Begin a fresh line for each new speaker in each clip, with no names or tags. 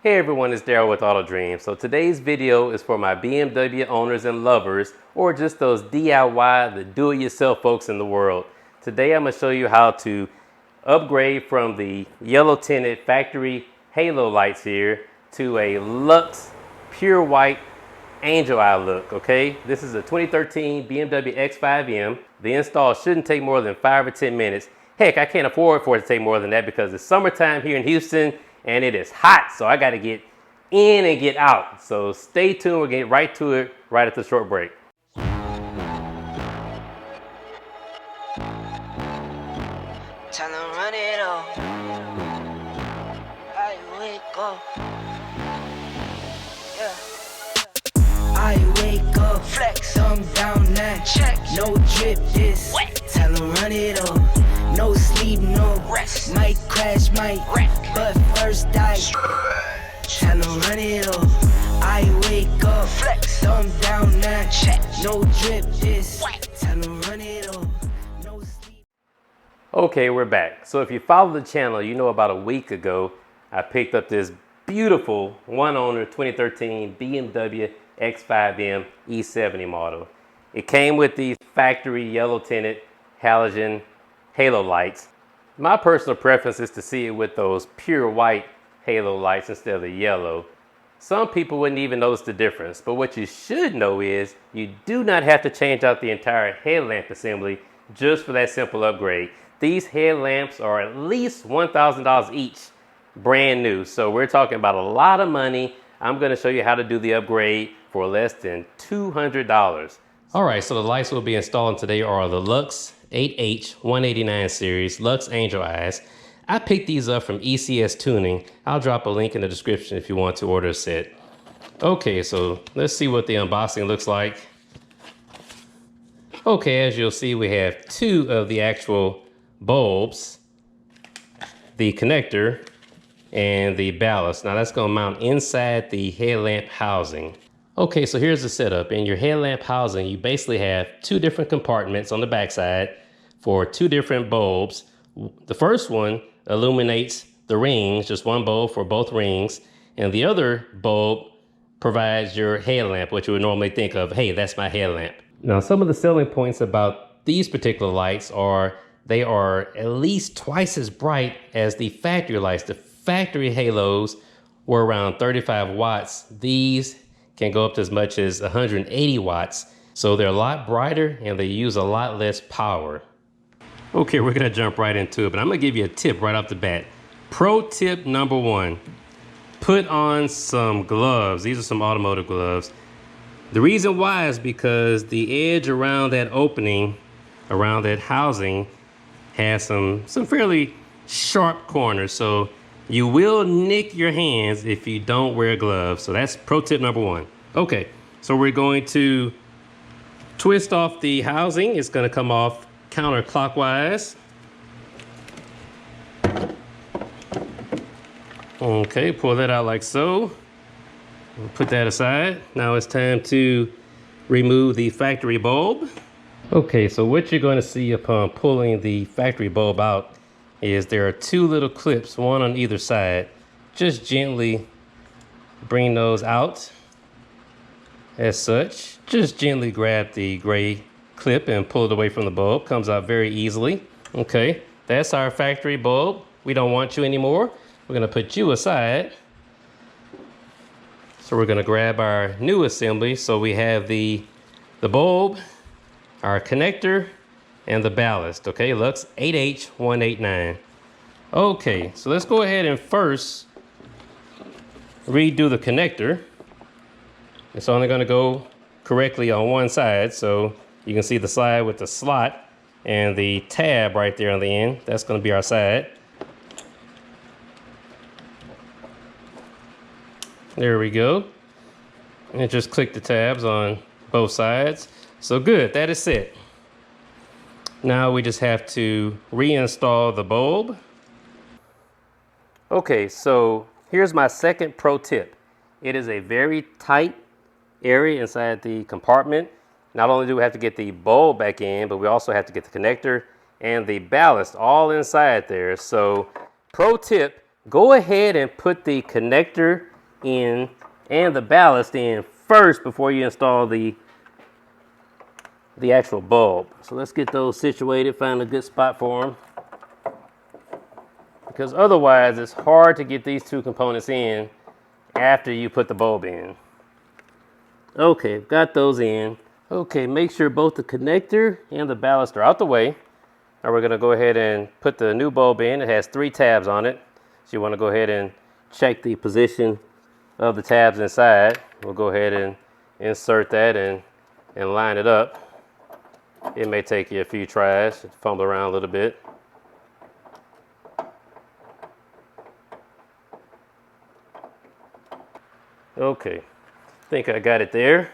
Hey everyone, it's Daryl with Auto Dream. So today's video is for my BMW owners and lovers, or just those DIY, the do-it-yourself folks in the world. Today I'm going to show you how to upgrade from the yellow tinted factory halo lights here to a Lux pure white angel eye look, okay? This is a 2013 BMW X5M. The install shouldn't take more than 5 or 10 minutes. Heck, I can't afford for it to take more than that because it's summertime here in Houston and it is hot, so I got to get in and get out. So stay tuned, we'll get right to it right after the short break.
Tell them run it up. I wake up. Yeah. I wake up. Flex. Thumb down now. Check. No drip this. Wet. Tell them run it up. No sleep, no rest. Might crash, might wreck. But first I tell them run it up. I wake up. Flex. Thumb down now. Check. No drip this. Wet. Tell them run it up.
Okay, we're back. So if you follow the channel, you know about a week ago, I picked up this beautiful one owner 2013 BMW X5M E70 model. It came with these factory yellow tinted halogen halo lights. My personal preference is to see it with those pure white halo lights instead of the yellow. Some people wouldn't even notice the difference, but what you should know is you do not have to change out the entire headlamp assembly just for that simple upgrade. These headlamps are at least $1,000 each, brand new. So we're talking about a lot of money. I'm going to show you how to do the upgrade for less than $200. All right, so the lights we'll be installing today are the LUX H8 189 series LUX Angel Eyes. I picked these up from ECS Tuning. I'll drop a link in the description if you want to order a set. Okay, so let's see what the unboxing looks like. Okay, as you'll see, we have two of the actual bulbs, the connector, and the ballast. Now that's going to mount inside the headlamp housing. Okay, so here's the setup. In your headlamp housing, you basically have two different compartments on the backside for two different bulbs. The first one illuminates the rings, just one bulb for both rings, and the other bulb provides your headlamp, which you would normally think of, hey, that's my headlamp. Now, some of the selling points about these particular lights are they are at least twice as bright as the factory lights. The factory halos were around 35 watts. These can go up to as much as 180 watts. So they're a lot brighter and they use a lot less power. Okay, we're gonna jump right into it, but I'm gonna give you a tip right off the bat. Pro tip number one, put on some gloves. These are some automotive gloves. The reason why is because the edge around that opening, around that housing, has some fairly sharp corners. So you will nick your hands if you don't wear gloves. So that's pro tip number one. Okay, so we're going to twist off the housing. It's going to come off counterclockwise. Okay, pull that out like so. Put that aside. Now it's time to remove the factory bulb. Okay, so what you're going to see upon pulling the factory bulb out is there are two little clips, one on either side. Just gently bring those out as such. Just gently grab the gray clip and pull it away from the bulb. Comes out very easily. Okay, that's our factory bulb. We don't want you anymore. We're going to put you aside. So we're going to grab our new assembly. So we have the bulb, our connector, and the ballast. Okay, LUX H8 189. Okay, so let's go ahead and first redo the connector. It's only going to go correctly on one side, so you can see the side with the slot and the tab right there on the end. That's going to be our side. There we go. And just click the tabs on both sides. So good, that is set. Now we just have to reinstall the bulb. Okay, so here's my second pro tip. It is a very tight area inside the compartment. Not only do we have to get the bulb back in, but we also have to get the connector and the ballast all inside there. So pro tip, go ahead and put the connector in and the ballast in first before you install the actual bulb. So let's get those situated, find a good spot for them. Because otherwise it's hard to get these two components in after you put the bulb in. Okay, got those in. Okay, make sure both the connector and the ballast are out the way. Now we're gonna go ahead and put the new bulb in. It has 3 tabs on it. So you wanna go ahead and check the position of the tabs inside. We'll go ahead and insert that and line it up. It may take you a few tries, fumble around a little bit. Okay, I think I got it there.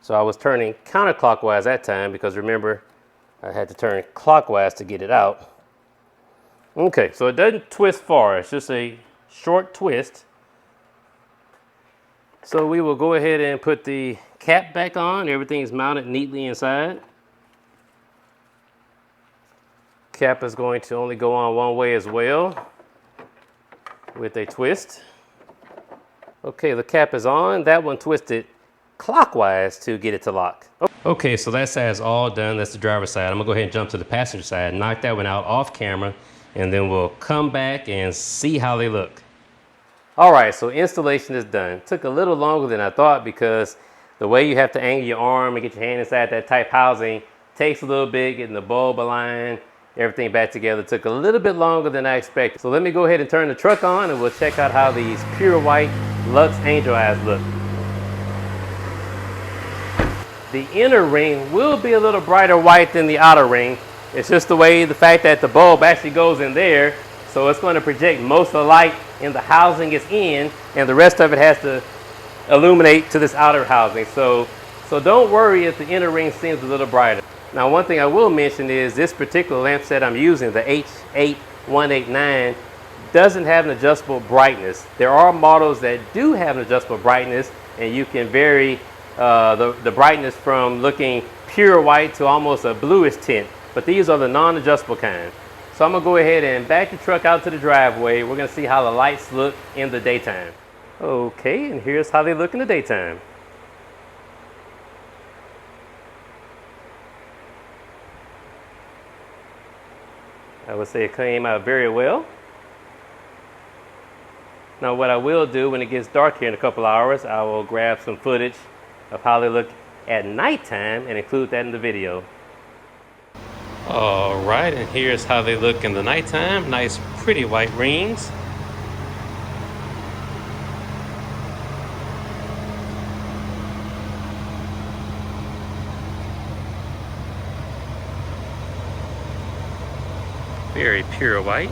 So I was turning counterclockwise that time because remember, I had to turn clockwise to get it out. Okay, so it doesn't twist far, it's just a short twist. So we will go ahead and put the cap back on. Everything is mounted neatly inside. Cap is going to only go on one way as well with a twist. Okay, the cap is on. That one twisted clockwise to get it to lock. Okay, so that side is all done. That's the driver's side. I'm gonna go ahead and jump to the passenger side, knock that one out off camera, and then we'll come back and see how they look. All right, so installation is done. Took a little longer than I thought because the way you have to angle your arm and get your hand inside that type housing takes a little bit, getting the bulb aligned, everything back together took a little bit longer than I expected. So let me go ahead and turn the truck on and we'll check out how these pure white LUX Angel Eyes look. The inner ring will be a little brighter white than the outer ring. It's just the fact that the bulb actually goes in there, so it's going to project most of the light in the housing it's in, and the rest of it has to illuminate to this outer housing. So don't worry if the inner ring seems a little brighter. Now, one thing I will mention is this particular lamp set I'm using, the H8 189, doesn't have an adjustable brightness. There are models that do have an adjustable brightness, and you can vary the brightness from looking pure white to almost a bluish tint, but these are the non-adjustable kind. So I'm gonna go ahead and back the truck out to the driveway. We're gonna see how the lights look in the daytime. Okay, and here's how they look in the daytime. I would say it came out very well. Now what I will do when it gets dark here in a couple hours, I will grab some footage of how they look at nighttime and include that in the video. All right, and here's how they look in the nighttime. Nice pretty white rings. Very pure white.